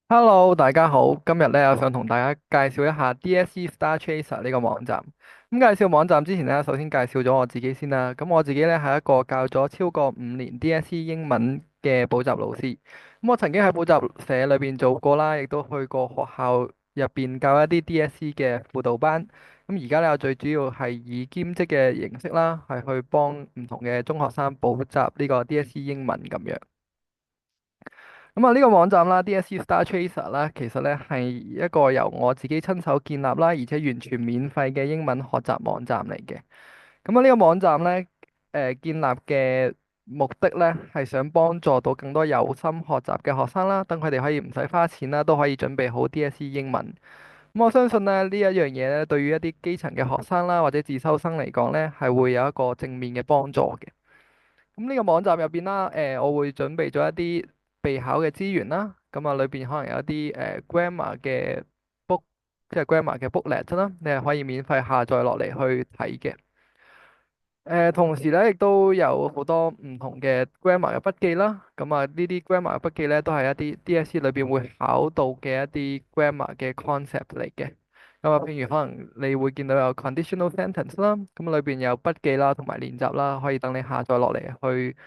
Hello，大家好。今日咧，我想同大家介紹一下 DSE Star Chaser 呢個網站。咁介紹網站之前咧，首先介紹咗我自己先啦。咁我自己咧係一個教咗超過5年 DSE 英文嘅補習老師。咁我曾經喺補習社裏邊做過啦，亦都去過學校入邊教一啲 DSE 嘅輔導班。咁而家咧，我最主要係以兼職嘅形式啦，係去幫唔同嘅中學生補習呢個 DSE 英文咁樣。咁啊，呢個網站啦，DSE Star Tracer 啦，其實咧係一個由我自己親手建立啦，而且完全免費嘅英文學習網站嚟嘅。咁啊，呢個網站咧，建立嘅目的咧係想幫助到更多有心學習嘅學生啦，等佢哋可以唔使花錢啦，都可以準備好 DSE 英文。咁我相信咧，呢一樣嘢咧，對於一啲基層嘅學生啦，或者自修生嚟講咧，係會有一個正面嘅幫助嘅。咁呢個網站入邊啦，我會準備咗一啲備考嘅資源啦，咁啊裏邊可能有一啲grammar 嘅 book，即係 grammar 嘅 booklet 啦，你係可以免費下載落嚟去睇嘅。同時咧，亦都有好多唔同嘅 grammar 嘅筆記啦。咁啊，呢啲 grammar 嘅筆記咧，都係一啲 DSE 裏邊會考到嘅一啲 grammar 嘅 concept 嚟嘅。咁啊，譬如可能你會見到有 conditional sentence 啦，咁裏邊有筆記啦，同埋練習啦，可以等你下載落嚟去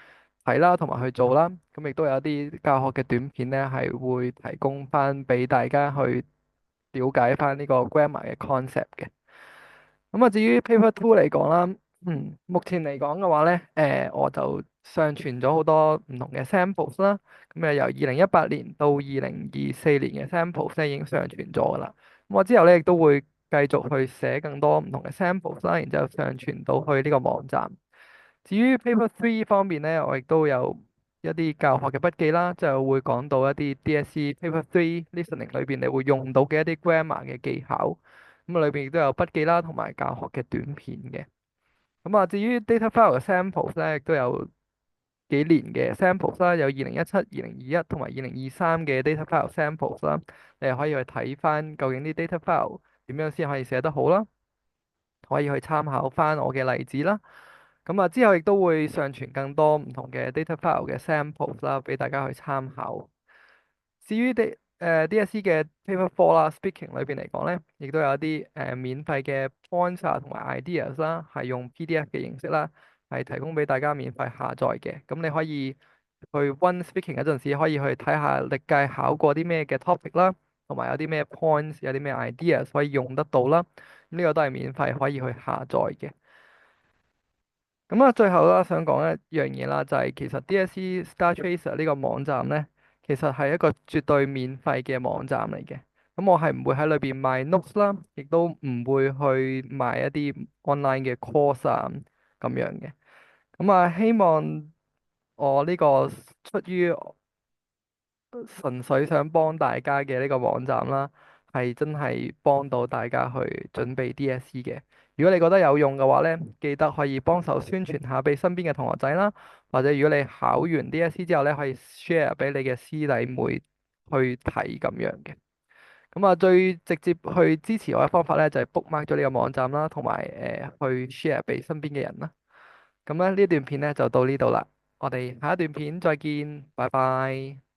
睇啦，同埋去做啦。咁亦都有一啲教學嘅短片咧，係會提供翻俾大家去了解翻呢個 grammar 嘅 concept 嘅。咁啊，至於 Paper Two 嚟講啦，目前嚟講嘅話咧，我就上傳咗好多唔同嘅 samples 啦。咁由2018年到2024年嘅 samples 咧已經上傳咗噶啦。咁我之後咧亦都會繼續去寫更多唔同嘅 samples 啦，然之後上傳到去呢個網站。至於 Paper Three 方面咧，我亦都有一啲教學嘅筆記啦，就會講到一啲 DSE Paper Three Listening 裏邊你會用到嘅一啲 grammar 嘅技巧。咁啊，裏邊亦都有筆記啦，同埋教學嘅短片嘅。咁啊，至於 data file 嘅 samples 咧，亦都有幾年嘅 samples 啦，有2017、2021同埋2023嘅 data file samples 啦。你係可以去睇翻究竟啲 data file 點樣先可以寫得好啦，可以去參考翻我嘅例子啦。咁啊，之後亦都會上傳更多唔同嘅 data file 嘅 samples 啦，俾大家去參考。至於 DSE 嘅 Paper Four 啦，Speaking 裏邊嚟講咧，亦都有一啲免費嘅 points 啊，同埋 ideas 啦，係用 PDF 嘅形式啦，係提供俾大家免費下載嘅。咁你可以去温 Speaking 嗰陣時，可以去睇下歷屆考過啲咩嘅 topic 啦，同埋有啲咩 points，有啲咩 ideas 可以用得到啦。呢個都係免費可以去下載嘅。咁啊，最後啦，想講一樣嘢啦，就係其實 DSE Star Tracer 呢個網站咧，其實係一個絕對免費嘅網站嚟嘅。咁我係唔會喺裏邊賣 notes 啦，亦都唔會去賣一啲 online 嘅 course 啊咁樣嘅。咁啊，希望我呢個出於純粹想幫大家嘅呢個網站啦，係真係幫到大家去準備 DSE 嘅。如果你覺得有用嘅話咧，記得可以幫手宣傳下俾身邊嘅同學仔啦，或者如果你考完 DSE 之後咧，可以 share 俾你嘅師弟妹去睇咁樣嘅。咁啊，最直接去支持我嘅方法咧，就係 bookmark 咗呢個網站啦，同埋去 share 俾身邊嘅人啦。咁咧呢段片咧就到呢度啦，我哋下一段片再見，拜拜。